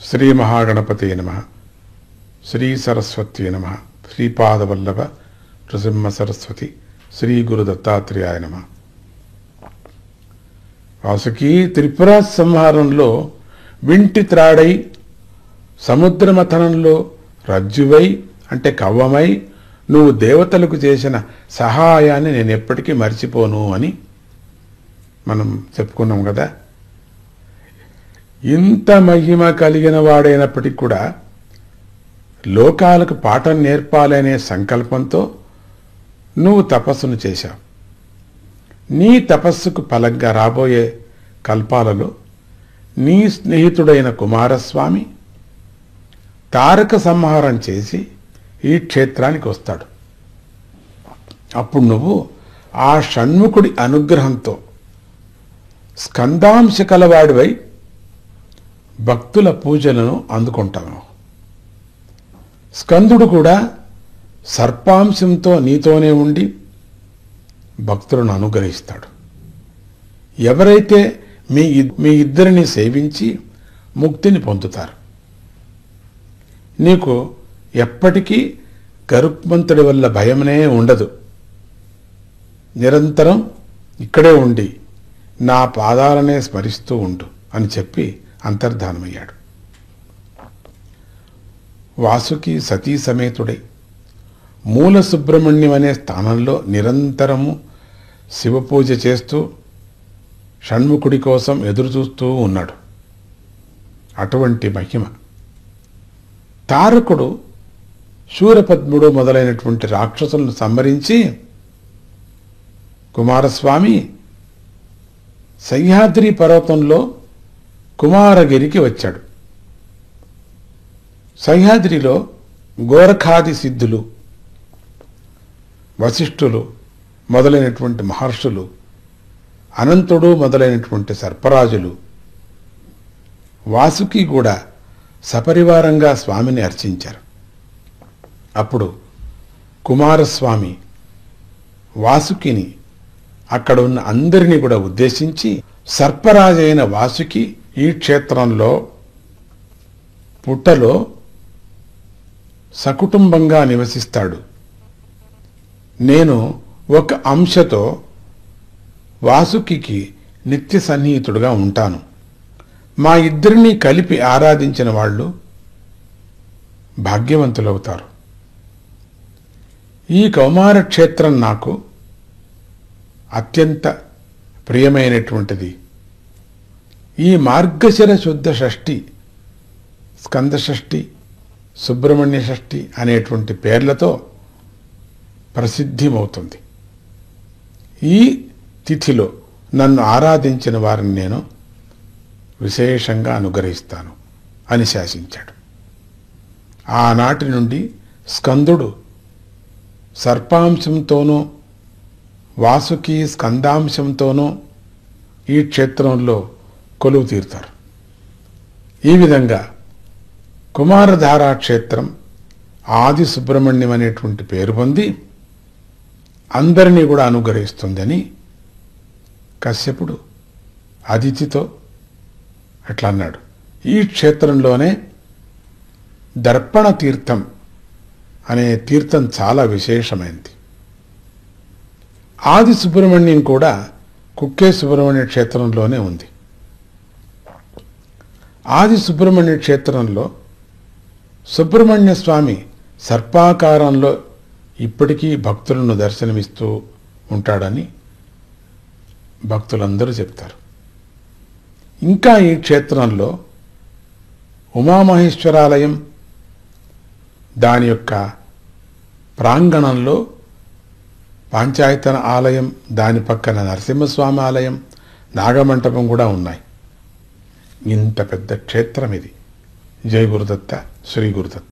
శ్రీ మహాగణపతే నమః. శ్రీ సరస్వతీ నమః. శ్రీపాదవల్లభ నృసింహ సరస్వతి శ్రీ గురు దత్తాత్రేయాయ నమః. వాసుకి త్రిపుర సంహారంలో వింటి త్రాడై, సముద్రమథనంలో రజ్జువై అంటే కవ్వమై నువ్వు దేవతలకు చేసిన సహాయాన్ని నేను ఎప్పటికీ మర్చిపోను అని మనం చెప్పుకున్నాం కదా. ఇంత మహిమ కలిగిన వాడైనప్పటికీ కూడా లోకాలకు పాఠం నేర్పాలనే సంకల్పంతో నువ్వు తపస్సును చేశావు. నీ తపస్సుకు ఫలంగా రాబోయే కల్పాలలో నీ స్నేహితుడైన కుమారస్వామి తారక సంహారం చేసి ఈ క్షేత్రానికి వస్తాడు. అప్పుడు నువ్వు ఆ షణ్ముఖుడి అనుగ్రహంతో స్కందాంశ కలవాడివై భక్తుల పూజలను అందుకుంటావు. స్కందుడు కూడా సర్పాంశంతో నీతోనే ఉండి భక్తులను అనుగ్రహిస్తాడు. ఎవరైతే మీ ఇద్దరిని సేవించి ముక్తిని పొందుతారు. నీకు ఎప్పటికీ గరుత్మంతుడి వల్ల భయమనే ఉండదు. నిరంతరం ఇక్కడే ఉండి నా పాదాలనే స్మరిస్తూ ఉండు అని చెప్పి అంతర్ధానమయ్యాడు. వాసుకి సతీ సమేతుడై మూల సుబ్రహ్మణ్యం అనే స్థానంలో నిరంతరము శివపూజ చేస్తూ షణ్ముఖుడి కోసం ఎదురుచూస్తూ ఉన్నాడు. అటువంటి మహిమ. తారకుడు శూరపద్ముడు మొదలైనటువంటి రాక్షసులను సంహరించి కుమారస్వామి సహ్యాద్రి పర్వతంలో కుమారగిరికి వచ్చాడు. సహ్యాద్రిలో గోరఖాది సిద్ధులు, వశిష్ఠులు మొదలైనటువంటి మహర్షులు, అనంతుడు మొదలైనటువంటి సర్పరాజులు, వాసుకి కూడా సపరివారంగా స్వామిని అర్చించారు. అప్పుడు కుమారస్వామి వాసుకిని అక్కడ ఉన్న అందరినీ కూడా ఉద్దేశించి, సర్పరాజైన వాసుకి ఈ క్షేత్రంలో పుట్టలో సకుటుంబంగా నివసిస్తాడు. నేను ఒక అంశతో వాసుకి నిత్య సన్నిహితుడుగా ఉంటాను. మా ఇద్దరినీ కలిపి ఆరాధించిన వాళ్ళు భాగ్యవంతులవుతారు. ఈ కౌమార క్షేత్రం నాకు అత్యంత ప్రియమైనటువంటిది. ఈ మార్గశిర శుద్ధ షష్ఠి, స్కంద షష్ఠి, సుబ్రహ్మణ్య షష్ఠి అనేటువంటి పేర్లతో ప్రసిద్ధిమవుతుంది. ఈ తిథిలో నన్ను ఆరాధించిన వారిని నేను విశేషంగా అనుగ్రహిస్తాను అని శాసించాడు. ఆనాటి నుండి స్కందుడు సర్పాంశంతోనూ వాసుకి స్కందాంశంతోనూ ఈ క్షేత్రంలో కొలువు తీరుతారు. ఈ విధంగా కుమారధారా క్షేత్రం ఆది సుబ్రహ్మణ్యం అనేటువంటి పేరు పొంది అందరినీ కూడా అనుగ్రహిస్తుందని కశ్యపుడు అదితితో అట్లా అన్నాడు. ఈ క్షేత్రంలోనే దర్పణ తీర్థం అనే తీర్థం చాలా విశేషమైనది. ఆది సుబ్రహ్మణ్యం కూడా కుక్కే సుబ్రహ్మణ్య క్షేత్రంలోనే ఉంది. ఆది సుబ్రహ్మణ్య క్షేత్రంలో సుబ్రహ్మణ్య స్వామి సర్పాకారంలో ఇప్పటికీ భక్తులను దర్శనమిస్తూ ఉంటాడని భక్తులందరూ చెప్తారు. ఇంకా ఈ క్షేత్రంలో ఉమామహేశ్వరాలయం, దాని యొక్క ప్రాంగణంలో పాంచాయతన ఆలయం, దాని పక్కన నరసింహస్వామి ఆలయం, నాగమంటపం కూడా ఉన్నాయి. ఇంత పెద్ద క్షేత్రం ఇది. జై గురుదత్త, శ్రీ గురుదత్త.